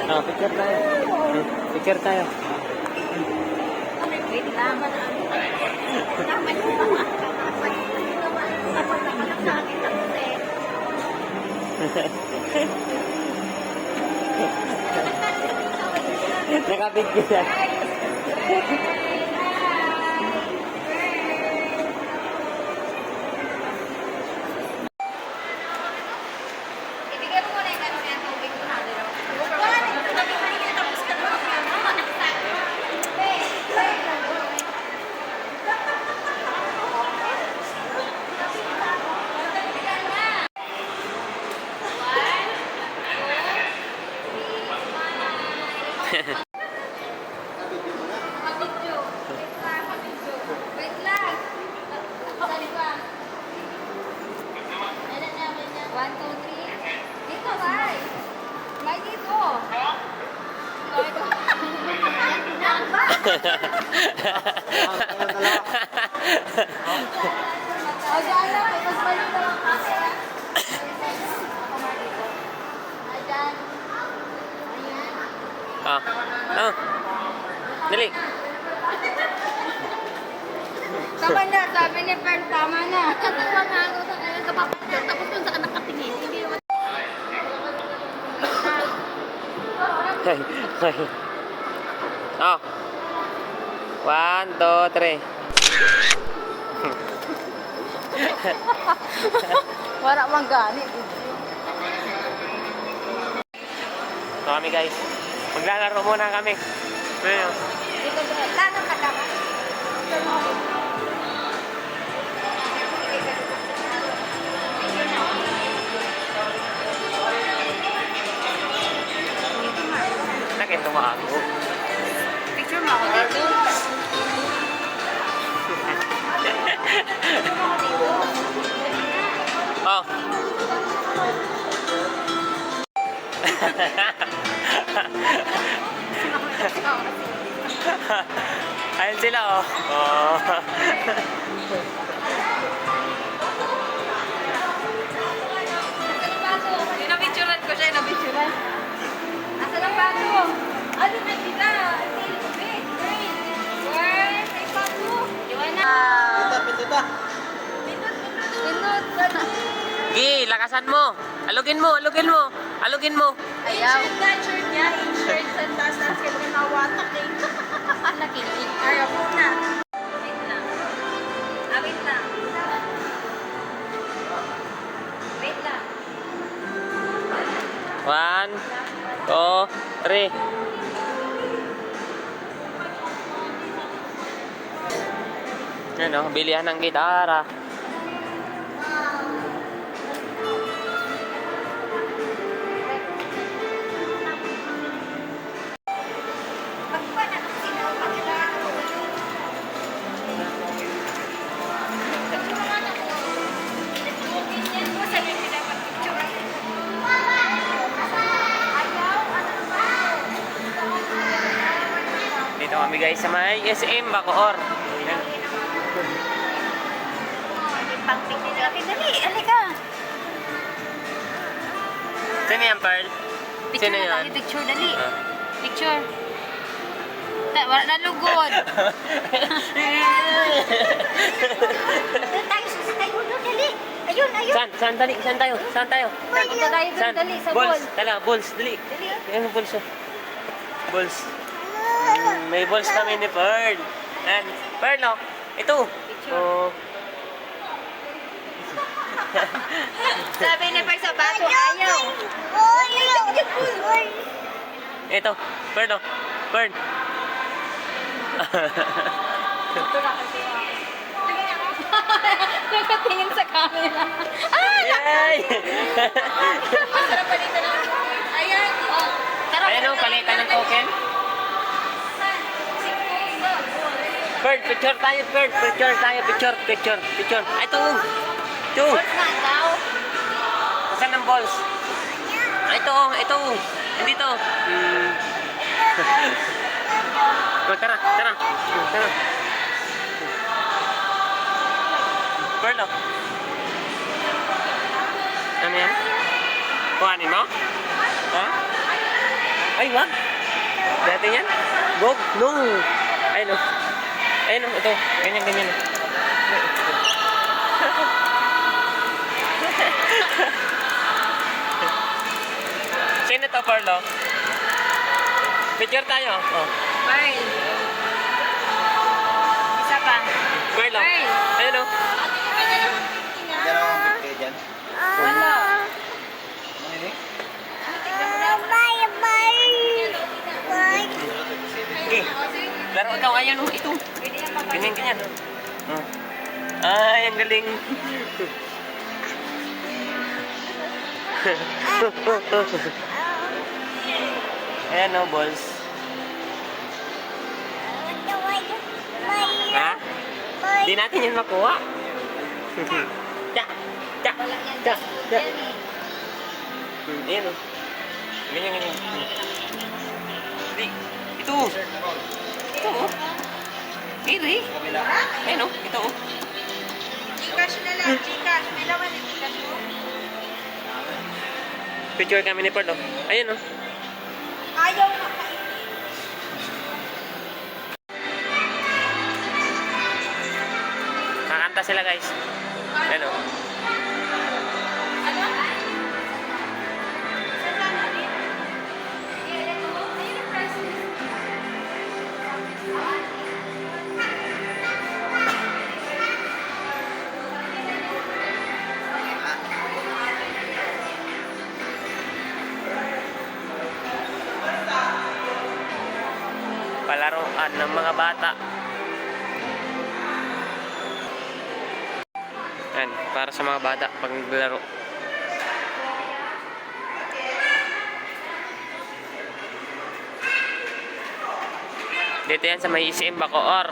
Oh, picture tayo. Picture tayo. Wait lang. Nakapicture yan. Ibigay mo muna yung gano'n yung tubig mo na. Tapos ka naman. Wait lang. Sali pa. 1, 2, 3. Dito, bay. Bay, dito. O, dyan lang. Mas balik na lang kasi. Ayan. Ayan. Ah. Ah. Dali. Tama na, sabi ni Fern, tama na. Katawa nga ako sa kanya kapapagod. Tapos dun sa nakatingin. Hindi naman. Hey, hey. Oh. 1, 2, 3. Wala mang gani. So kami guys. Maglalaro muna kami. Ayun. Dito ba? Lalo ka dapat. Nakit tumago. Picture mo ako dito. Oh. Ayun sila oh. Oh. Napicturan ko siya, napicturan. Asa ng bago? Ano na sila? Wait. Where? May bago. Joanna. Pinduta. Pinot. Gi, lakasan mo. Alugin mo. Ayaw. Shirt niya, in-shirt sa taas-taas kayo mga nawatak eh. Nakinig. Ayaw po na. Wait lang. Wait lang. Wait lang. 1, 2, 3. Ano, bilihan ng gitara. Pagpa na kasi na pagkailangan ko. Picturean ako. Ganyan mo sa nila pinapag-picturean. Ayaw, ano ba? Dito kami guys sa may SM Bacoor. Ayan. Pang-picture natin. Dali, alika. Sino yan, Pearl? Picture Sino na yan? tayo, picture, dali. Ah. Picture. Wala na lugod. Tayo, susi tayo, dali. Ayun. Saan tayo? Punta tayo, Saan? dali, sa Balls. ball. Tala, balls. Dali. Dali. Ayan, balls. Oh. Balls. May balls kami ni Pearl. And, Pearl, oh. Ito. Picture. Oh. Sabi ni Pag sa bato, ayaw. Ito. Pearl, oh. Pearl. Nakatingin sa camera. Yay! Masarap pa dito na. Ayan. Oh. Tara, Ayan, oh. Palitan ng token. Pearl, picture tayo, Pearl. Picture. Ay, ito. Ito. Balls na daw. Saan ang balls? Ay, ito. Hindi to. Oh, tara. Pearl, oh. Ano yan? Kuhanin mo? Ha? Ay, wag. Dati yan. Go. No. Ayun o. Ayun o. Ito. Ganyan, ganyan. Sino to, Perlo? Picture tayo. Oh. Pearl. Isa pa. Perlo. Pearl. Ayun o. Meron akong pipili dyan. Wala. Ano Okay. Laro ikaw. Ayan o. Ito. Pwede na pa. Ganyan, ganyan. Oh. Ay, ang galing. Ayan o, balls. Ha? Di natin yun makuha. Tsak! Tsak! Tsak! Tsak! Ayan o. Ganyan, ganyan. Di. Ito. Ito o. Iri. Ayan o. Ito o. Gcash na lang. Gcash. May laman yung Gcash mo. Picture kami ni Pearl o. Ayan o. Ayaw na kayo. Kakanta sila guys. Ayan o. Ano? Saan lang natin? Palaruan ng mga bata. Yan, para sa mga bata pag naglaro. Dito yan sa may ICM Bacoor.